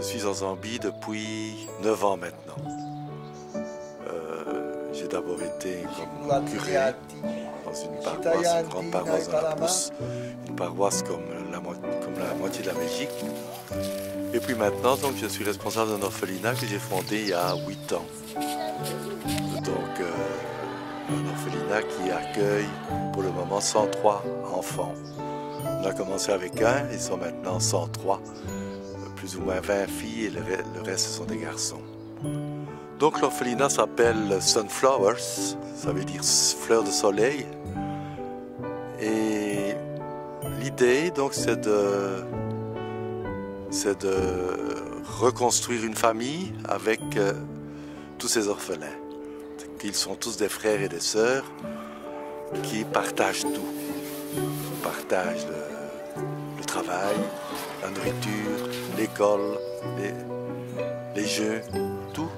suis en Zambie depuis 9 ans maintenant. J'ai d'abord été comme curé dans une paroisse, une grande paroisse dans la Brousse, une paroisse comme la moitié de la Belgique. Et puis maintenant, donc, je suis responsable d'un orphelinat que j'ai fondé il y a 8 ans. Donc, un orphelinat qui accueille pour le moment 103 enfants. On a commencé avec un, ils sont maintenant 103, plus ou moins 20 filles et le reste ce sont des garçons. Donc l'orphelinat s'appelle Sunflowers, ça veut dire fleurs de soleil. Et l'idée donc c'est de reconstruire une famille avec tous ces orphelins. Ils sont tous des frères et des sœurs qui partagent tout. Ils partagent le travail, la nourriture, l'école, les jeux, tout,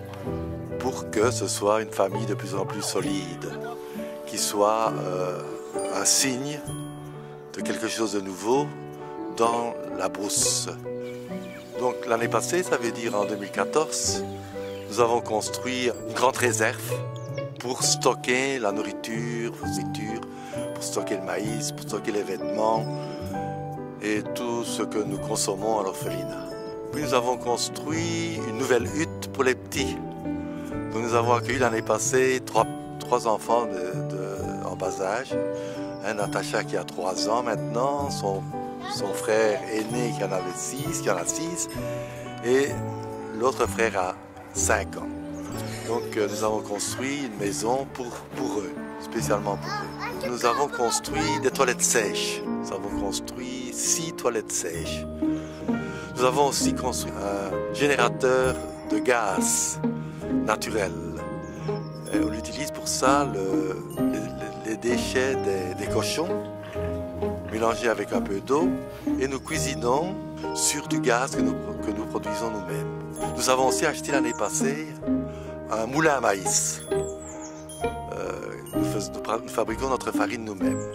pour que ce soit une famille de plus en plus solide, qui soit un signe de quelque chose de nouveau dans la brousse. Donc l'année passée, ça veut dire en 2014, nous avons construit une grande réserve pour stocker la nourriture, pour stocker le maïs, pour stocker les vêtements et tout ce que nous consommons à l'orphelinat. Puis nous avons construit une nouvelle hutte pour les petits. Donc nous avons accueilli l'année passée trois enfants en bas âge. Natacha qui a 3 ans maintenant, son frère aîné qui en a 6, et l'autre frère a 5 ans. Donc nous avons construit une maison pour eux, spécialement pour eux. Nous avons construit des toilettes sèches. Nous avons construit 6 toilettes sèches. Nous avons aussi construit un générateur de gaz naturel. Et on utilise pour ça les déchets des cochons mélangés avec un peu d'eau et nous cuisinons sur du gaz que nous produisons nous-mêmes. Nous avons aussi acheté l'année passée un moulin à maïs. Nous fabriquons notre farine nous-mêmes.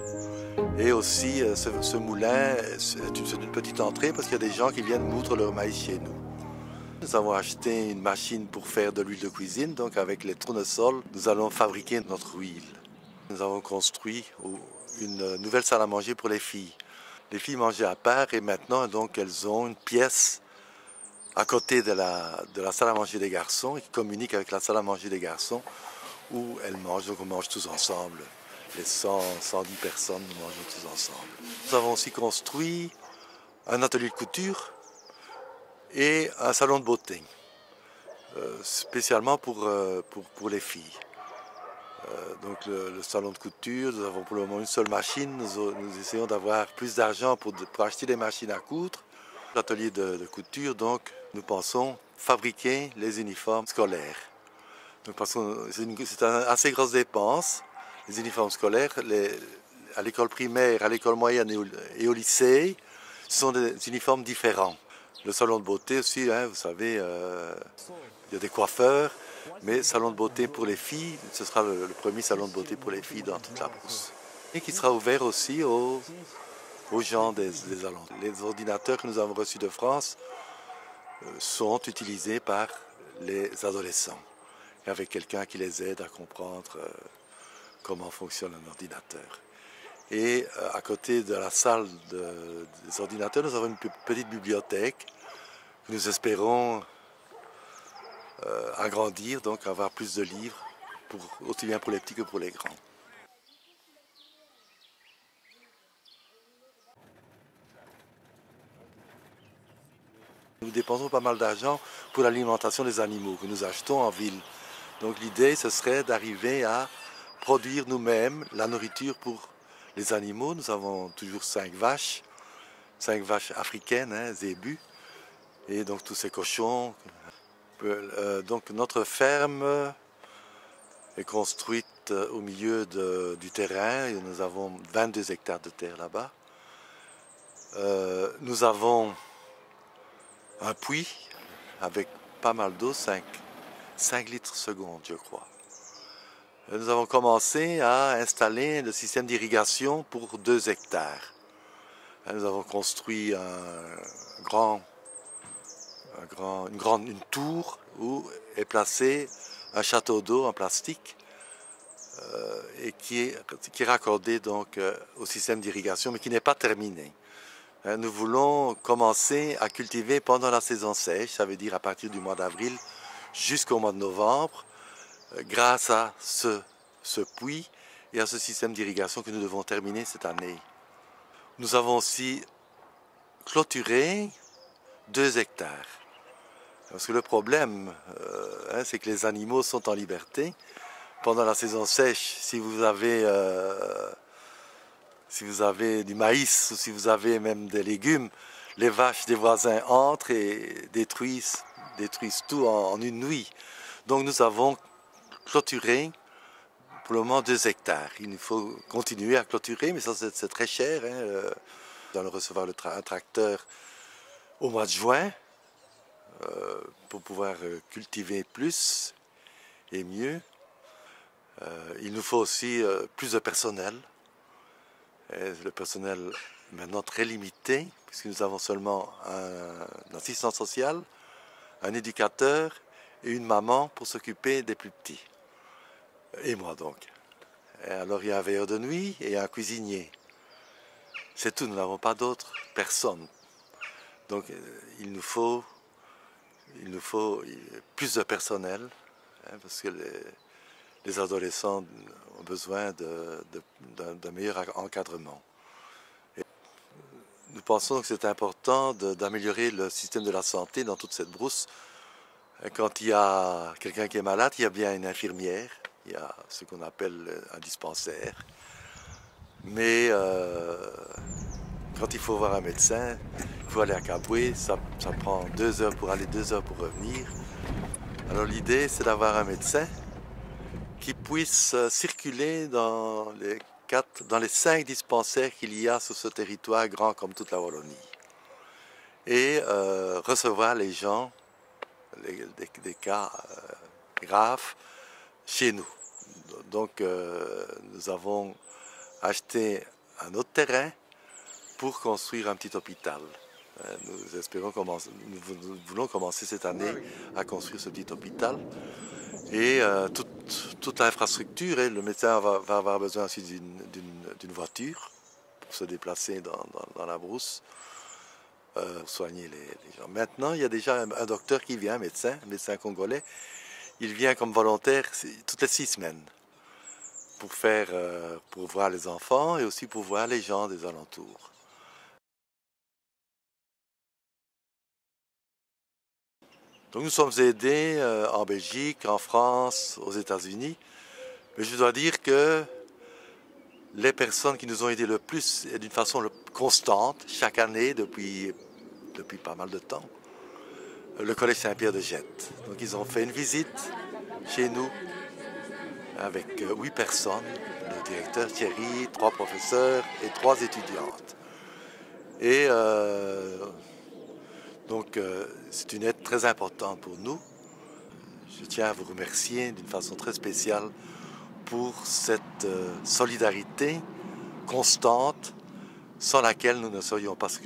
Et aussi, ce moulin, c'est une petite entrée parce qu'il y a des gens qui viennent moudre leur maïs chez nous. Nous avons acheté une machine pour faire de l'huile de cuisine, donc avec les tournesols, nous allons fabriquer notre huile. Nous avons construit une nouvelle salle à manger pour les filles. Les filles mangeaient à part et maintenant, donc, elles ont une pièce à côté de la salle à manger des garçons et qui communique avec la salle à manger des garçons où elles mangent, donc on mange tous ensemble. Les 110 personnes, nous mangeons tous ensemble. Nous avons aussi construit un atelier de couture et un salon de beauté, spécialement pour les filles. Donc le salon de couture, nous avons pour le moment une seule machine. Nous essayons d'avoir plus d'argent pour acheter des machines à coudre. L'atelier de couture, donc, nous pensons fabriquer les uniformes scolaires. Donc, parce que c'est une assez grosse dépense, les uniformes scolaires. À l'école primaire, à l'école moyenne et au lycée, ce sont des uniformes différents. Le salon de beauté aussi, hein, vous savez, il y a des coiffeurs, mais salon de beauté pour les filles, ce sera le premier salon de beauté pour les filles dans toute la brousse. Et qui sera ouvert aussi aux gens des alentours. Les ordinateurs que nous avons reçus de France sont utilisés par les adolescents, avec quelqu'un qui les aide à comprendre comment fonctionne un ordinateur. Et à côté de la salle des ordinateurs, nous avons une petite bibliothèque que nous espérons agrandir, donc avoir plus de livres, aussi bien pour les petits que pour les grands. Nous dépensons pas mal d'argent pour l'alimentation des animaux que nous achetons en ville. Donc l'idée, ce serait d'arriver à produire nous-mêmes la nourriture pour les animaux. Nous avons toujours 5 vaches africaines, hein, zébus, et donc tous ces cochons. Donc notre ferme est construite au milieu du terrain et nous avons 22 hectares de terre là-bas. Nous avons un puits avec pas mal d'eau, 5 litres seconde, je crois. Nous avons commencé à installer le système d'irrigation pour 2 hectares. Nous avons construit un grand une tour où est placé un château d'eau en plastique et qui est raccordé donc au système d'irrigation, mais qui n'est pas terminé. Nous voulons commencer à cultiver pendant la saison sèche, ça veut dire à partir du mois d'avril jusqu'au mois de novembre, grâce à ce puits et à ce système d'irrigation que nous devons terminer cette année. Nous avons aussi clôturé 2 hectares. Parce que le problème, c'est que les animaux sont en liberté. Pendant la saison sèche, si vous avez du maïs ou si vous avez même des légumes, les vaches des voisins entrent et détruisent tout en une nuit. Donc nous avons clôturé pour le moment 2 hectares. Il nous faut continuer à clôturer, mais ça c'est très cher. Nous allons recevoir un tracteur au mois de juin pour pouvoir cultiver plus et mieux. Il nous faut aussi plus de personnel. Et le personnel est maintenant très limité, puisque nous avons seulement un assistant social, un éducateur et une maman pour s'occuper des plus petits. Et moi donc. Et alors il y a un veilleur de nuit et un cuisinier. C'est tout, nous n'avons pas d'autres personnes. Donc il nous faut plus de personnel, parce que les adolescents ont besoin d'un meilleur encadrement. Et nous pensons que c'est important d'améliorer le système de la santé dans toute cette brousse. Quand il y a quelqu'un qui est malade, il y a bien une infirmière, il y a ce qu'on appelle un dispensaire. Mais quand il faut voir un médecin, il faut aller à Kabwe, ça prend 2 heures pour aller, 2 heures pour revenir. Alors l'idée, c'est d'avoir un médecin qui puisse circuler dans les 5 dispensaires qu'il y a sur ce territoire grand comme toute la Wallonie et recevoir les gens, des cas graves chez nous. Donc nous avons acheté un autre terrain pour construire un petit hôpital. Nous voulons commencer cette année à construire ce petit hôpital. Et toute l'infrastructure, le médecin va avoir besoin aussi d'une voiture pour se déplacer dans la brousse, pour soigner les gens. Maintenant, il y a déjà un docteur qui vient, un médecin congolais. Il vient comme volontaire toutes les 6 semaines pour voir les enfants et aussi pour voir les gens des alentours. Donc nous sommes aidés en Belgique, en France, aux États-Unis. Mais je dois dire que les personnes qui nous ont aidés le plus, et d'une façon constante, chaque année, depuis pas mal de temps, le Collège Saint-Pierre de Jette. Donc ils ont fait une visite chez nous avec 8 personnes, le directeur Thierry, 3 professeurs et 3 étudiantes. Et donc, c'est une aide très importante pour nous. Je tiens à vous remercier d'une façon très spéciale pour cette solidarité constante sans laquelle nous ne serions pas ce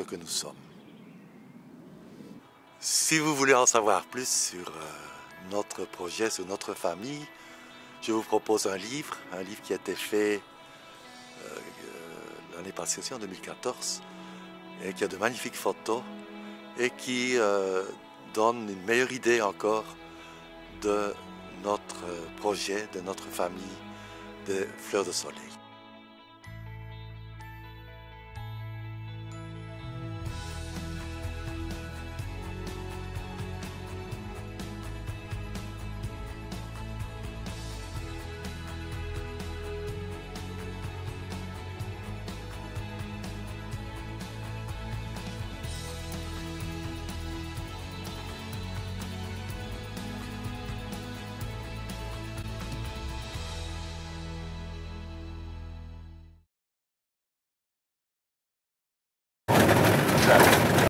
que nous sommes. Si vous voulez en savoir plus sur notre projet, sur notre famille, je vous propose un livre qui a été fait l'année passée aussi, en 2014, et qui a de magnifiques photos et qui donne une meilleure idée encore de notre projet, de notre famille de Fleurs de Soleil.